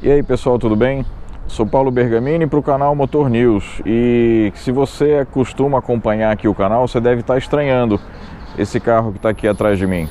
E aí pessoal, tudo bem? Sou Paulo Bergamini para o canal Motor News e se você costuma acompanhar aqui o canal, você deve estar estranhando esse carro que está aqui atrás de mim.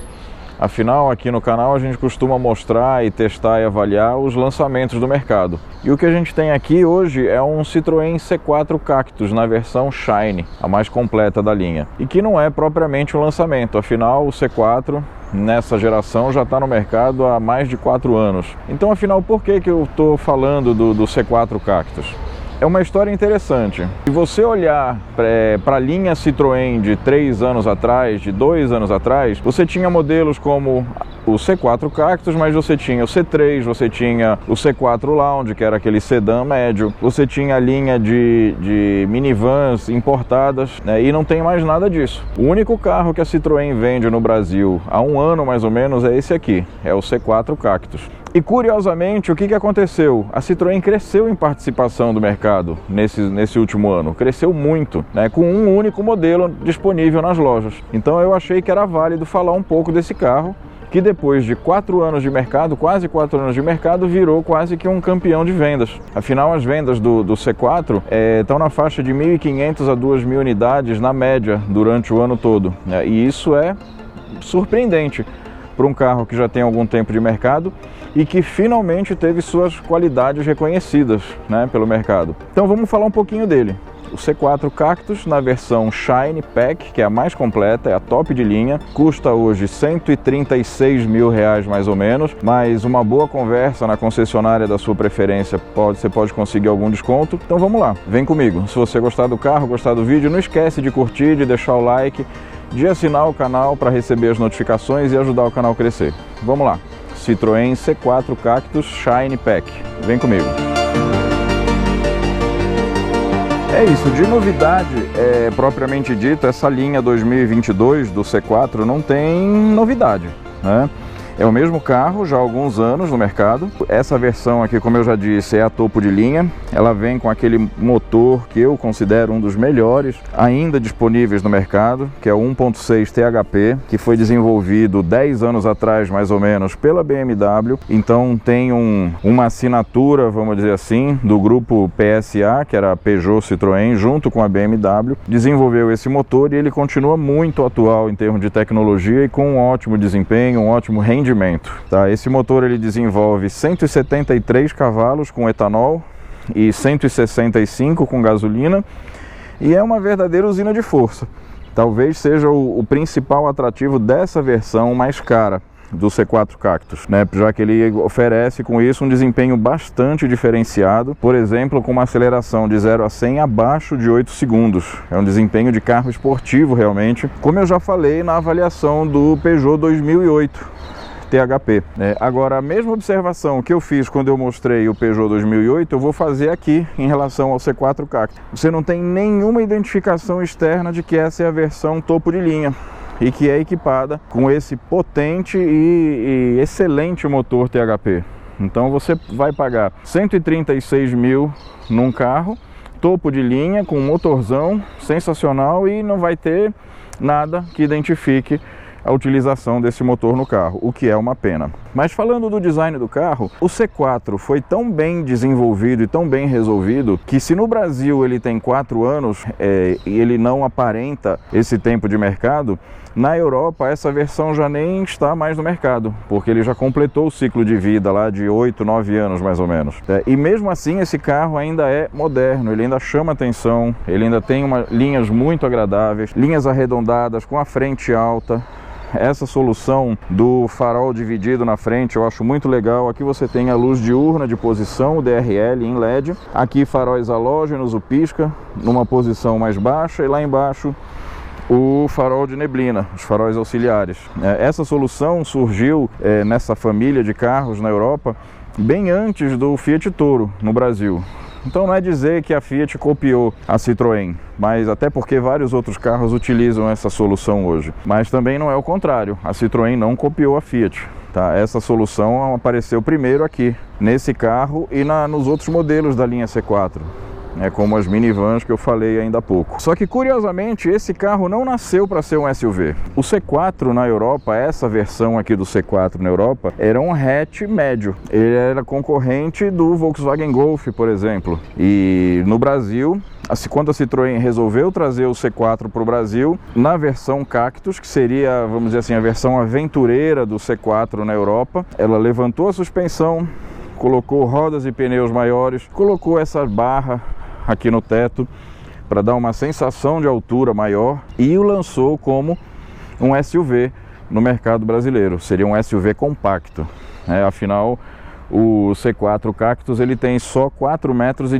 Afinal, aqui no canal a gente costuma mostrar e testar e avaliar os lançamentos do mercado. E o que a gente tem aqui hoje é um Citroën C4 Cactus na versão Shine, a mais completa da linha. E que não é propriamente um lançamento, afinal o C4 nessa geração já está no mercado há mais de 4 anos. Então afinal, por que eu estou falando do C4 Cactus? É uma história interessante. Se você olhar para a linha Citroën de 3 anos atrás, de 2 anos atrás, você tinha modelos como o C4 Cactus, mas você tinha o C3, você tinha o C4 Lounge, que era aquele sedã médio, você tinha a linha de minivans importadas, né, e não tem mais nada disso. O único carro que a Citroën vende no Brasil há um ano mais ou menos é esse aqui, é o C4 Cactus. E curiosamente, o que aconteceu? A Citroën cresceu em participação do mercado nesse último ano, cresceu muito, né, com um único modelo disponível nas lojas. Então eu achei que era válido falar um pouco desse carro, que depois de 4 anos de mercado, quase 4 anos de mercado, virou quase que um campeão de vendas. Afinal, as vendas do C4 estão na faixa de 1.500 a 2.000 unidades na média durante o ano todo, né, e isso é surpreendente para um carro que já tem algum tempo de mercado e que finalmente teve suas qualidades reconhecidas, né, pelo mercado. Então vamos falar um pouquinho dele. O C4 Cactus na versão Shine Pack, que é a mais completa, é a top de linha, custa hoje R$136 mil mais ou menos, mas uma boa conversa na concessionária da sua preferência, você pode conseguir algum desconto. Então vamos lá, vem comigo. Se você gostar do carro, gostar do vídeo, não esquece de curtir, de deixar o like, de assinar o canal para receber as notificações e ajudar o canal a crescer. Vamos lá, Citroën C4 Cactus Shine Pack, vem comigo. É isso, de novidade propriamente dito, essa linha 2022 do C4 não tem novidade, né? É o mesmo carro já há alguns anos no mercado. Essa versão aqui, como eu já disse, é a topo de linha. Ela vem com aquele motor que eu considero um dos melhores ainda disponíveis no mercado, que é o 1.6 THP, que foi desenvolvido 10 anos atrás, mais ou menos, pela BMW. Então tem uma assinatura, vamos dizer assim, do grupo PSA, que era a Peugeot Citroën, junto com a BMW. Desenvolveu esse motor e ele continua muito atual em termos de tecnologia e com um ótimo desempenho, um ótimo rendimento. Tá? Esse motor ele desenvolve 173 cavalos com etanol e 165 com gasolina e é uma verdadeira usina de força. Talvez seja o principal atrativo dessa versão mais cara do C4 Cactus, né? Já que ele oferece com isso um desempenho bastante diferenciado, por exemplo, com uma aceleração de 0 a 100 abaixo de 8 segundos. É um desempenho de carro esportivo realmente, como eu já falei na avaliação do Peugeot 2008 THP. Agora, a mesma observação que eu fiz quando eu mostrei o Peugeot 2008, eu vou fazer aqui em relação ao C4 Cactus. Você não tem nenhuma identificação externa de que essa é a versão topo de linha e que é equipada com esse potente e excelente motor THP. Então você vai pagar 136 mil num carro, topo de linha, com um motorzão sensacional e não vai ter nada que identifique a utilização desse motor no carro, o que é uma pena. Mas falando do design do carro, o C4 foi tão bem desenvolvido e tão bem resolvido que se no Brasil ele tem 4 anos e ele não aparenta esse tempo de mercado, na Europa essa versão já nem está mais no mercado, porque ele já completou o ciclo de vida lá de 8, 9 anos mais ou menos. E mesmo assim esse carro ainda é moderno, ele ainda chama atenção, ele ainda tem linhas muito agradáveis, linhas arredondadas com a frente alta. Essa solução do farol dividido na frente eu acho muito legal. Aqui você tem a luz diurna de posição, o DRL em LED. Aqui faróis halógenos, o pisca, numa posição mais baixa. E lá embaixo o farol de neblina, os faróis auxiliares. Essa solução surgiu nessa família de carros na Europa bem antes do Fiat Toro no Brasil. Então não é dizer que a Fiat copiou a Citroën, mas até porque vários outros carros utilizam essa solução hoje. Mas também não é o contrário, a Citroën não copiou a Fiat. Tá? Essa solução apareceu primeiro aqui, nesse carro e nos outros modelos da linha C4. como as minivans que eu falei ainda há pouco. Só que, curiosamente, esse carro não nasceu para ser um SUV. O C4 na Europa, essa versão aqui do C4 na Europa, era um hatch médio. Ele era concorrente do Volkswagen Golf, por exemplo. E no Brasil, quando a Citroën resolveu trazer o C4 para o Brasil, na versão Cactus, que seria, vamos dizer assim, a versão aventureira do C4 na Europa, ela levantou a suspensão, colocou rodas e pneus maiores, colocou essa barra aqui no teto para dar uma sensação de altura maior e o lançou como um SUV no mercado brasileiro. Seria um SUV compacto, afinal o C4 Cactus ele tem só 4,17 metros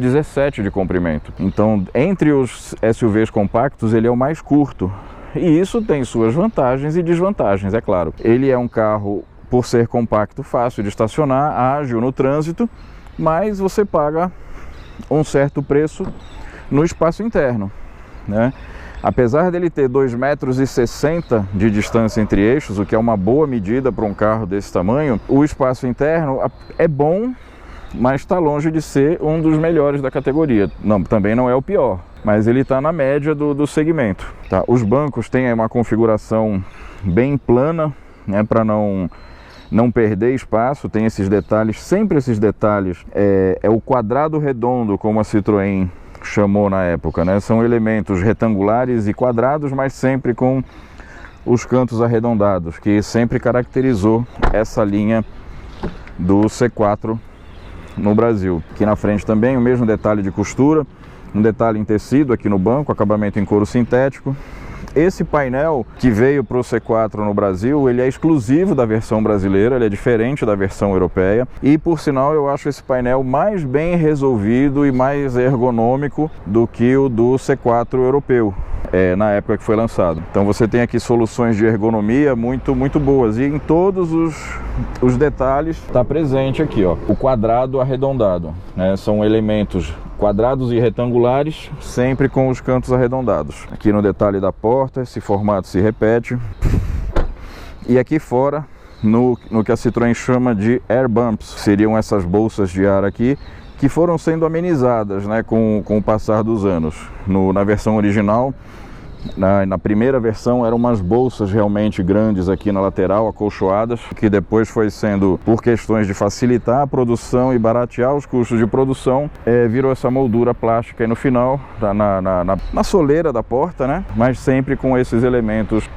de comprimento. Então, entre os SUVs compactos, ele é o mais curto. E isso tem suas vantagens e desvantagens, é claro. Ele é um carro, por ser compacto, fácil de estacionar, ágil no trânsito, mas você paga um certo preço no espaço interno, Apesar dele ter 2,60 metros de distância entre eixos, o que é uma boa medida para um carro desse tamanho, o espaço interno é bom, mas está longe de ser um dos melhores da categoria. Não, também não é o pior, mas ele está na média do segmento. Tá? Os bancos têm uma configuração bem plana, para não perder espaço, tem esses detalhes, sempre esses detalhes. É o quadrado redondo, como a Citroën chamou na época, São elementos retangulares e quadrados, mas sempre com os cantos arredondados, que sempre caracterizou essa linha do C4 no Brasil. Aqui na frente também o mesmo detalhe de costura, um detalhe em tecido aqui no banco, acabamento em couro sintético. Esse painel que veio para o C4 no Brasil, ele é exclusivo da versão brasileira, ele é diferente da versão europeia e, por sinal, eu acho esse painel mais bem resolvido e mais ergonômico do que o do C4 europeu, na época que foi lançado. Então você tem aqui soluções de ergonomia muito boas e em todos os detalhes está presente aqui, o quadrado arredondado, São elementos quadrados e retangulares, sempre com os cantos arredondados. Aqui no detalhe da porta, esse formato se repete. E aqui fora, no que a Citroën chama de air bumps, seriam essas bolsas de ar aqui, que foram sendo amenizadas, com o passar dos anos. Na versão original, na primeira versão, eram umas bolsas realmente grandes aqui na lateral, acolchoadas, que depois foi sendo, por questões de facilitar a produção e baratear os custos de produção, virou essa moldura plástica aí no final, na soleira da porta, Mas sempre com esses elementos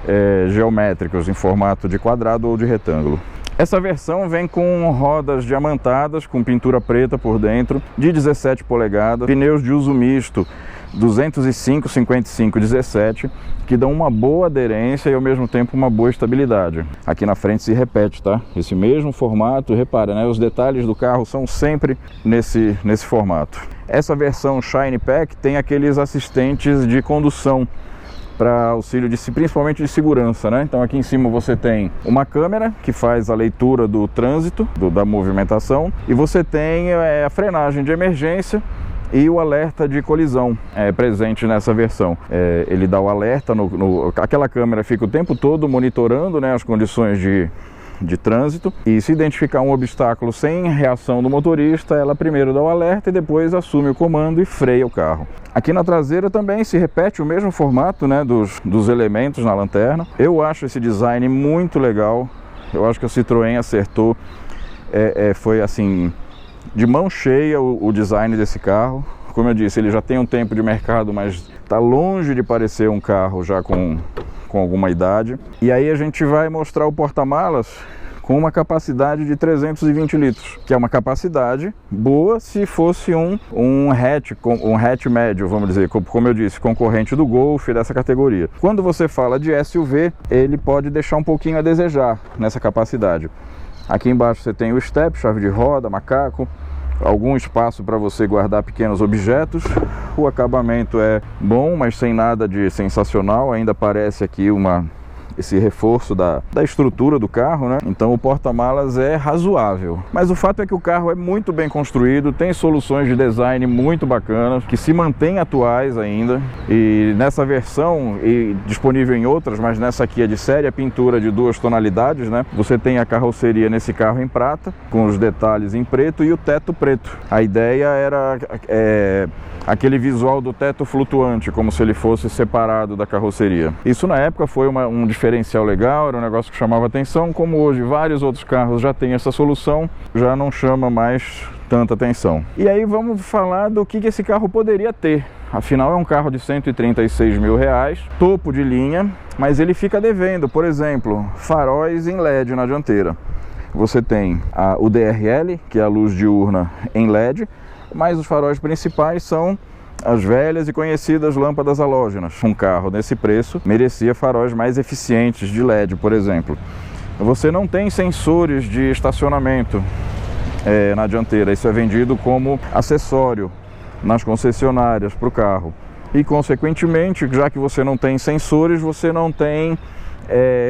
geométricos em formato de quadrado ou de retângulo. Essa versão vem com rodas diamantadas, com pintura preta por dentro, de 17 polegadas, pneus de uso misto 205, 55, 17, que dão uma boa aderência e ao mesmo tempo uma boa estabilidade. Aqui na frente se repete, tá? Esse mesmo formato, repara, Os detalhes do carro são sempre nesse formato. Essa versão Shine Pack tem aqueles assistentes de condução para auxílio principalmente de segurança, Então aqui em cima você tem uma câmera que faz a leitura do trânsito, da movimentação, e você tem a frenagem de emergência e o alerta de colisão presente nessa versão. Ele dá o alerta, aquela câmera fica o tempo todo monitorando as condições de trânsito, e se identificar um obstáculo sem reação do motorista, ela primeiro dá o alerta e depois assume o comando e freia o carro. Aqui na traseira também se repete o mesmo formato dos elementos na lanterna. Eu acho esse design muito legal, eu acho que a Citroën acertou, foi assim, de mão cheia o design desse carro. Como eu disse, ele já tem um tempo de mercado, mas está longe de parecer um carro já com alguma idade. E aí a gente vai mostrar o porta-malas com uma capacidade de 320 litros, que é uma capacidade boa se fosse um hatch médio, vamos dizer, como eu disse, concorrente do Golf, dessa categoria. Quando você fala de SUV, ele pode deixar um pouquinho a desejar nessa capacidade. Aqui embaixo você tem o step, chave de roda, macaco, algum espaço para você guardar pequenos objetos. O acabamento é bom, mas sem nada de sensacional. Ainda parece aqui uma esse reforço da estrutura do carro, né? Então o porta-malas é razoável. Mas o fato é que o carro é muito bem construído, tem soluções de design muito bacanas, que se mantêm atuais ainda. E nessa versão, e disponível em outras, mas nessa aqui é de série, a pintura de 2 tonalidades, né? Você tem a carroceria nesse carro em prata, com os detalhes em preto e o teto preto. A ideia era aquele visual do teto flutuante, como se ele fosse separado da carroceria. Isso na época foi um diferencial legal, era um negócio que chamava atenção. Como hoje vários outros carros já têm essa solução, já não chama mais tanta atenção. E aí vamos falar do que esse carro poderia ter. Afinal é um carro de 136 mil reais, topo de linha, mas ele fica devendo, por exemplo, faróis em LED na dianteira. Você tem o DRL, que é a luz diurna em LED, mas os faróis principais são as velhas e conhecidas lâmpadas halógenas. Um carro nesse preço merecia faróis mais eficientes de LED, por exemplo. Você não tem sensores de estacionamento na dianteira, isso é vendido como acessório nas concessionárias para o carro. E consequentemente, já que você não tem sensores, você não tem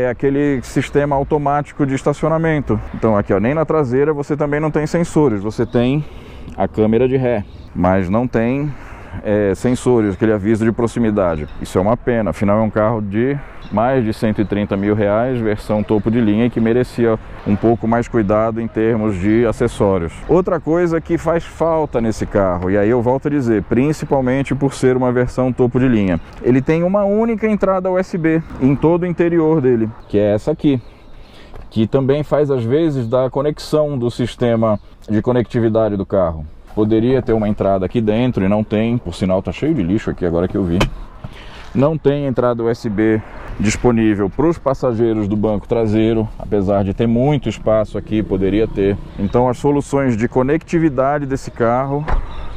aquele sistema automático de estacionamento. Então aqui, ó, nem na traseira você também não tem sensores, você tem a câmera de ré, mas não tem sensores, aquele aviso de proximidade. Isso é uma pena, afinal é um carro de mais de 130 mil reais, versão topo de linha, que merecia um pouco mais cuidado em termos de acessórios. Outra coisa que faz falta nesse carro, e aí eu volto a dizer, principalmente por ser uma versão topo de linha, ele tem uma única entrada USB em todo o interior dele, que é essa aqui, que também faz às vezes da conexão do sistema de conectividade do carro. Poderia ter uma entrada aqui dentro e não tem, por sinal tá cheio de lixo aqui agora que eu vi. Não tem entrada USB disponível para os passageiros do banco traseiro, apesar de ter muito espaço aqui, poderia ter. Então as soluções de conectividade desse carro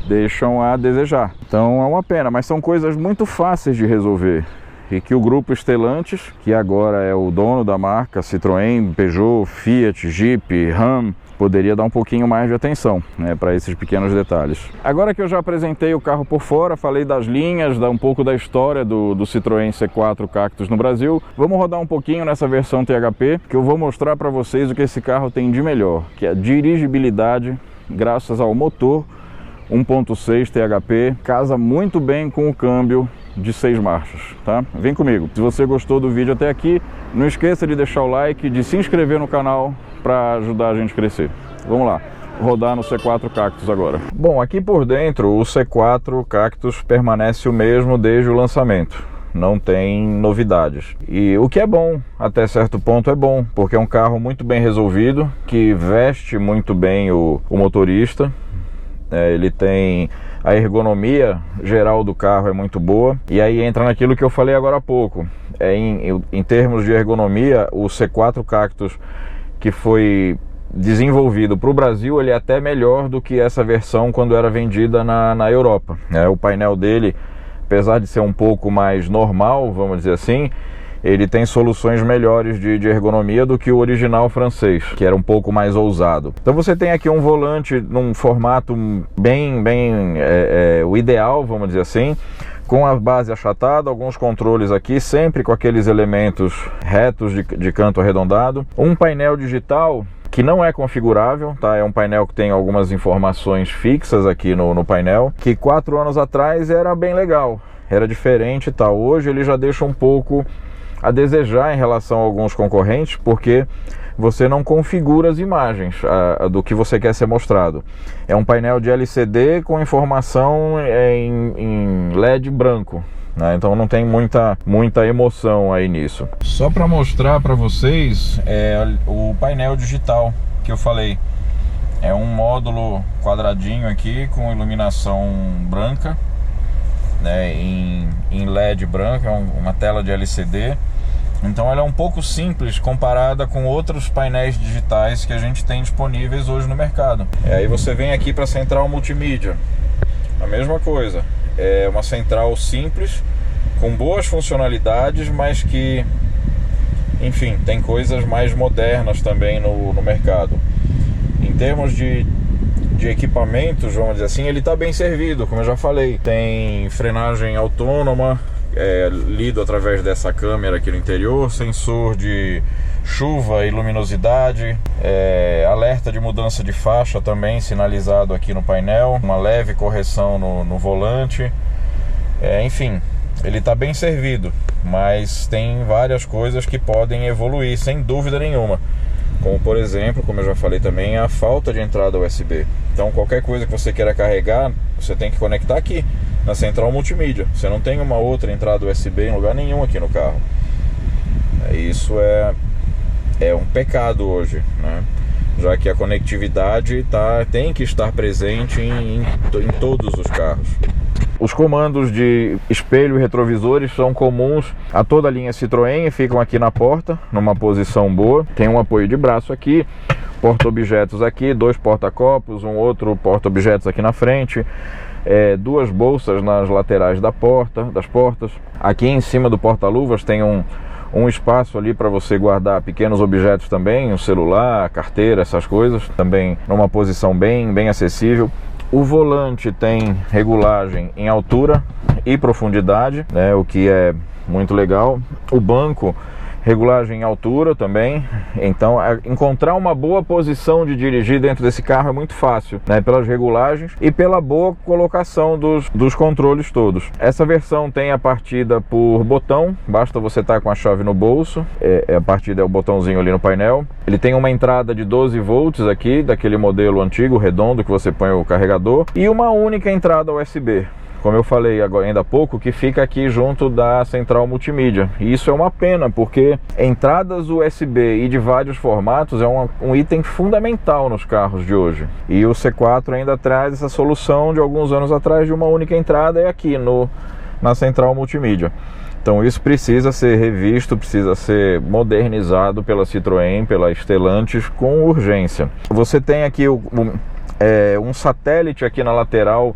deixam a desejar. Então é uma pena, mas são coisas muito fáceis de resolver. E que o grupo Stellantis, que agora é o dono da marca Citroën, Peugeot, Fiat, Jeep, Ram, poderia dar um pouquinho mais de atenção, né, para esses pequenos detalhes. Agora que eu já apresentei o carro por fora, falei das linhas, um pouco da história do Citroën C4 Cactus no Brasil, vamos rodar um pouquinho nessa versão THP, que eu vou mostrar para vocês o que esse carro tem de melhor, que é a dirigibilidade, graças ao motor 1.6 THP, casa muito bem com o câmbio de 6 marchas, tá? Vem comigo. Se você gostou do vídeo até aqui, não esqueça de deixar o like, de se inscrever no canal para ajudar a gente a crescer. Vamos lá, rodar no C4 Cactus agora. Bom, aqui por dentro o C4 Cactus permanece o mesmo desde o lançamento. Não tem novidades. E o que é bom, até certo ponto é bom, porque é um carro muito bem resolvido, que veste muito bem o motorista. Ele tem a ergonomia geral do carro é muito boa. E aí entra naquilo que eu falei agora há pouco. Em termos de ergonomia, o C4 Cactus que foi desenvolvido para o Brasil, ele é até melhor do que essa versão quando era vendida na Europa. O painel dele, apesar de ser um pouco mais normal, vamos dizer assim, ele tem soluções melhores de ergonomia do que o original francês, que era um pouco mais ousado. Então você tem aqui um volante num formato bem o ideal, vamos dizer assim, com a base achatada, alguns controles aqui, sempre com aqueles elementos retos de canto arredondado. Um painel digital que não é configurável, tá? É um painel que tem algumas informações fixas aqui no painel, que 4 anos atrás era bem legal, era diferente e tal. Hoje ele já deixa um pouco a desejar em relação a alguns concorrentes, porque você não configura as imagens do que você quer ser mostrado. É um painel de LCD com informação em LED branco, né? Então não tem muita emoção aí nisso. Só para mostrar para vocês o painel digital que eu falei. É um módulo quadradinho aqui com iluminação branca, né, em LED branca, uma tela de LCD. Então ela é um pouco simples comparada com outros painéis digitais que a gente tem disponíveis hoje no mercado. E aí você vem aqui para a central multimídia, a mesma coisa. É uma central simples, com boas funcionalidades, mas que, enfim, tem coisas mais modernas também no mercado. Em termos de equipamentos, vamos dizer assim, ele está bem servido, como eu já falei. Tem frenagem autônoma, lido através dessa câmera aqui no interior, sensor de chuva e luminosidade, alerta de mudança de faixa também sinalizado aqui no painel, uma leve correção no volante, enfim, ele está bem servido, mas tem várias coisas que podem evoluir sem dúvida nenhuma, como por exemplo, como eu já falei também, a falta de entrada USB. Então qualquer coisa que você queira carregar, você tem que conectar aqui na central multimídia. Você não tem uma outra entrada USB em lugar nenhum aqui no carro. Isso é um pecado hoje, né? Já que a conectividade tem que estar presente em todos os carros. Os comandos de espelho e retrovisores são comuns a toda a linha Citroën e ficam aqui na porta, numa posição boa. Tem um apoio de braço aqui, porta-objetos aqui, 2 porta-copos, um outro porta-objetos aqui na frente, 2 bolsas nas laterais das portas. Aqui em cima do porta-luvas tem um espaço ali para você guardar pequenos objetos também, um celular, carteira, essas coisas, também numa posição bem acessível. O volante tem regulagem em altura e profundidade, né, o que é muito legal. O banco, regulagem em altura também. Então encontrar uma boa posição de dirigir dentro desse carro é muito fácil, né, pelas regulagens e pela boa colocação dos controles todos. Essa versão tem a partida por botão, basta você estar com a chave no bolso, a partida é o botãozinho ali no painel. Ele tem uma entrada de 12 volts aqui, daquele modelo antigo, redondo, que você põe o carregador, e uma única entrada USB, como eu falei ainda há pouco, que fica aqui junto da central multimídia. E isso é uma pena, porque entradas USB e de vários formatos é um item fundamental nos carros de hoje. E o C4 ainda traz essa solução de alguns anos atrás de uma única entrada aqui na central multimídia. Então isso precisa ser revisto, precisa ser modernizado pela Citroën, pela Stellantis, com urgência. Você tem aqui um satélite aqui na lateral,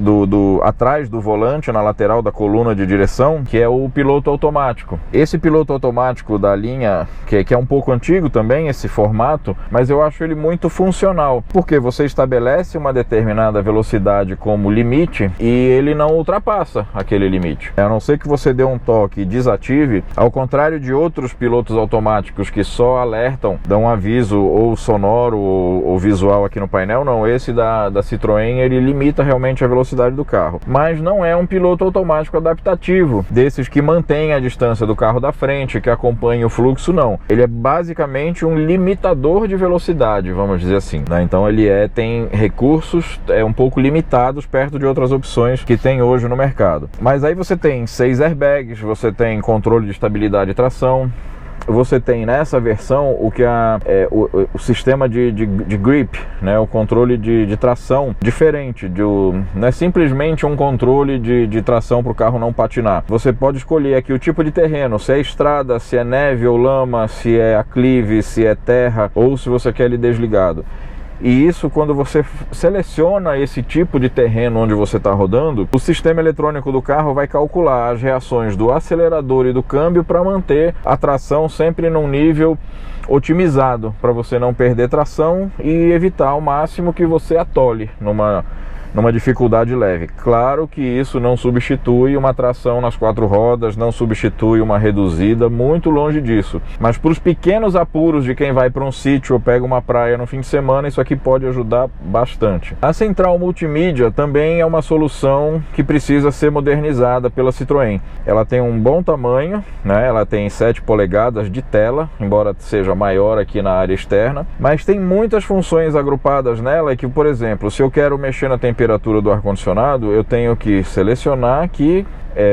atrás do volante, na lateral da coluna de direção, que é o piloto automático. Esse piloto automático da linha, que é um pouco antigo também, esse formato, mas eu acho ele muito funcional, porque você estabelece uma determinada velocidade como limite e ele não ultrapassa aquele limite. A não ser que você dê um toque e desative, ao contrário de outros pilotos automáticos que só alertam, dão um aviso ou sonoro ou visual aqui no painel, não, esse da Citroën, ele limita realmente a velocidade do carro, mas não é um piloto automático adaptativo, desses que mantém a distância do carro da frente, que acompanha o fluxo, não. Ele é basicamente um limitador de velocidade, vamos dizer assim, né? Então ele tem recursos um pouco limitados perto de outras opções que tem hoje no mercado. Mas aí você tem 6 airbags, você tem controle de estabilidade e tração, você tem nessa versão o sistema de grip, né, o controle de tração diferente, não é simplesmente um controle de tração para o carro não patinar. Você pode escolher aqui o tipo de terreno, se é estrada, se é neve ou lama, se é aclive, se é terra, ou se você quer ele desligado. E isso, quando você seleciona esse tipo de terreno onde você está rodando, o sistema eletrônico do carro vai calcular as reações do acelerador e do câmbio para manter a tração sempre num nível otimizado, para você não perder tração e evitar ao máximo que você atole numa dificuldade leve. Claro que isso não substitui uma tração nas 4 rodas, não substitui uma reduzida, muito longe disso. Mas para os pequenos apuros de quem vai para um sítio ou pega uma praia no fim de semana, isso aqui pode ajudar bastante. A central multimídia também é uma solução que precisa ser modernizada pela Citroën. Ela tem um bom tamanho, né? Ela tem 7 polegadas de tela, embora seja maior aqui na área externa, mas tem muitas funções agrupadas nela que, por exemplo, se eu quero mexer na temperatura do ar-condicionado, eu tenho que selecionar aqui,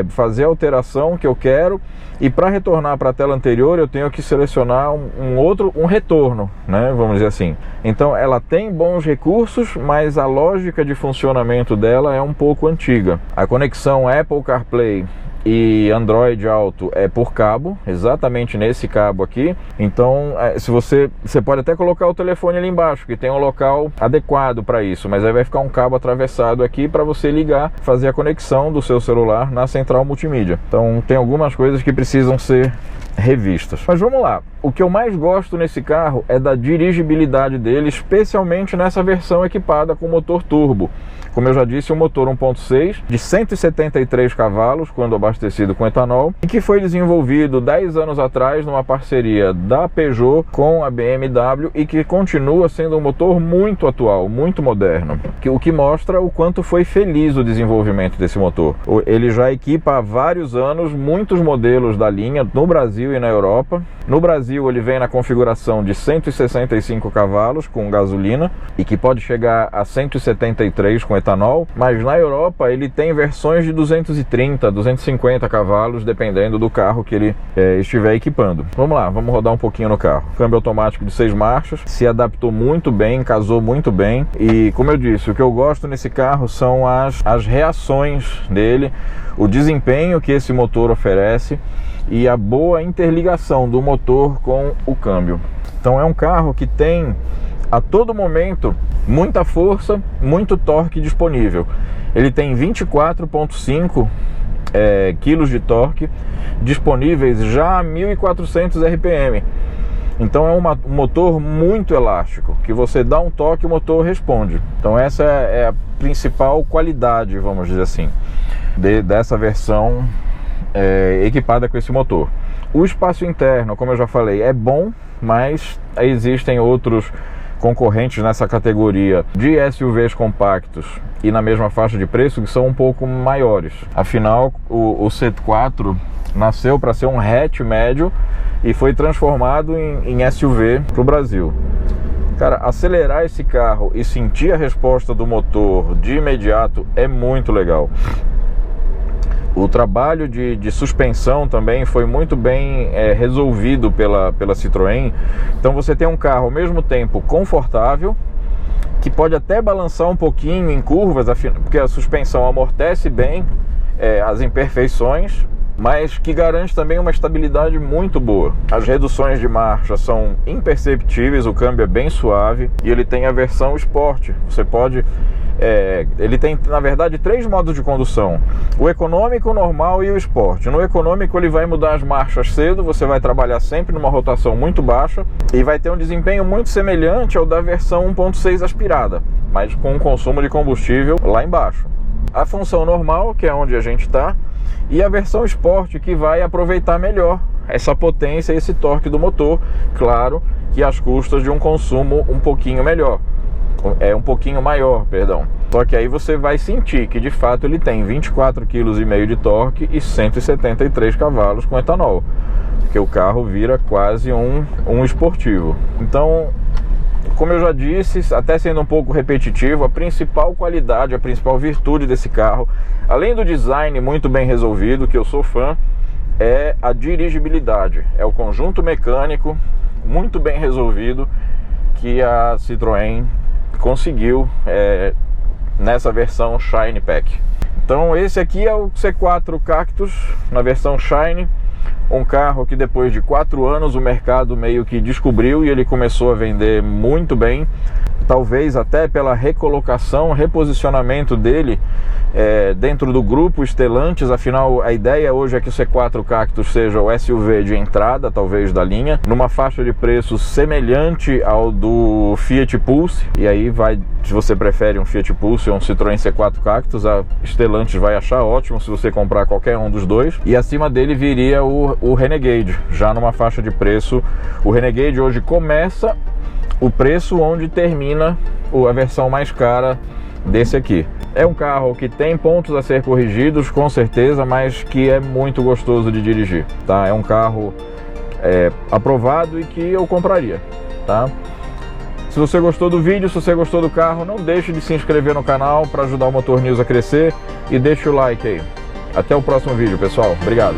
fazer a alteração que eu quero, e para retornar para a tela anterior eu tenho que selecionar um retorno, né? Vamos dizer assim. Então ela tem bons recursos, mas a lógica de funcionamento dela é um pouco antiga. A conexão Apple CarPlay e Android Auto é por cabo, exatamente nesse cabo aqui. Então se você pode até colocar o telefone ali embaixo, que tem um local adequado para isso, mas aí vai ficar um cabo atravessado aqui para você ligar, fazer a conexão do seu celular na central multimídia. Então tem algumas coisas que precisam ser revistas. Mas vamos lá, o que eu mais gosto nesse carro é da dirigibilidade dele, especialmente nessa versão equipada com motor turbo. Como eu já disse, um motor 1.6 de 173 cavalos, quando abastecido com etanol, e que foi desenvolvido 10 anos atrás numa parceria da Peugeot com a BMW e que continua sendo um motor muito atual, muito moderno, o que mostra o quanto foi feliz o desenvolvimento desse motor. Ele já equipa há vários anos muitos modelos da linha no Brasil e na Europa. No Brasil ele vem na configuração de 165 cavalos com gasolina e que pode chegar a 173 com etanol, mas na Europa ele tem versões de 230, 250 cavalos, dependendo do carro que ele estiver equipando. Vamos lá, vamos rodar um pouquinho no carro. Câmbio automático de 6 marchas, se adaptou muito bem, casou muito bem, e como eu disse, o que eu gosto nesse carro são as reações dele, o desempenho que esse motor oferece e a boa interligação do motor com o câmbio. Então é um carro que tem a todo momento muita força, muito torque disponível. Ele tem 24,5 quilos de torque disponíveis já a 1.400 RPM. Então é um motor muito elástico, que você dá um toque e o motor responde. Então essa é a principal qualidade, vamos dizer assim, dessa versão equipada com esse motor. O espaço interno, como eu já falei, é bom, mas existem outros concorrentes nessa categoria de SUVs compactos e na mesma faixa de preço que são um pouco maiores. Afinal, o C4 nasceu para ser um hatch médio e foi transformado em SUV para o Brasil. Cara, acelerar esse carro e sentir a resposta do motor de imediato é muito legal. O trabalho de suspensão também foi muito bem resolvido pela Citroën. Então você tem um carro ao mesmo tempo confortável, que pode até balançar um pouquinho em curvas, porque a suspensão amortece bem as imperfeições, mas que garante também uma estabilidade muito boa. As reduções de marcha são imperceptíveis, o câmbio é bem suave e ele tem a versão Sport. Você pode... ele tem, na verdade, 3 modos de condução: o econômico, o normal e o Sport. No econômico ele vai mudar as marchas cedo, você vai trabalhar sempre numa rotação muito baixa e vai ter um desempenho muito semelhante ao da versão 1.6 aspirada, mas com um consumo de combustível lá embaixo. A função normal, que é onde a gente está, e a versão Sport, que vai aproveitar melhor essa potência e esse torque do motor, claro que às custas de um consumo um pouquinho melhor. Um pouquinho maior, perdão. Só que aí você vai sentir que de fato ele tem 24,5 kg de torque e 173 cavalos com etanol, porque o carro vira quase um esportivo. Então, como eu já disse, até sendo um pouco repetitivo, a principal qualidade, a principal virtude desse carro, além do design muito bem resolvido, que eu sou fã, é a dirigibilidade, é o conjunto mecânico muito bem resolvido que a Citroën conseguiu nessa versão Shine Pack. Então esse aqui é o C4 Cactus na versão Shine, um carro que depois de 4 anos o mercado meio que descobriu e ele começou a vender muito bem, talvez até pela recolocação, reposicionamento dele dentro do grupo Stellantis. Afinal, a ideia hoje é que o C4 Cactus seja o SUV de entrada, talvez, da linha, numa faixa de preço semelhante ao do Fiat Pulse. E aí vai, se você prefere um Fiat Pulse ou um Citroën C4 Cactus, a Stellantis vai achar ótimo se você comprar qualquer um dos dois. E acima dele viria o Renegade, já numa faixa de preço. O Renegade hoje começa o preço onde termina a versão mais cara desse aqui. É um carro que tem pontos a ser corrigidos, com certeza, mas que é muito gostoso de dirigir, tá? É um carro aprovado e que eu compraria, tá? Se você gostou do vídeo, se você gostou do carro, não deixe de se inscrever no canal para ajudar o Motor News a crescer e deixe o like aí. Até o próximo vídeo, pessoal. Obrigado.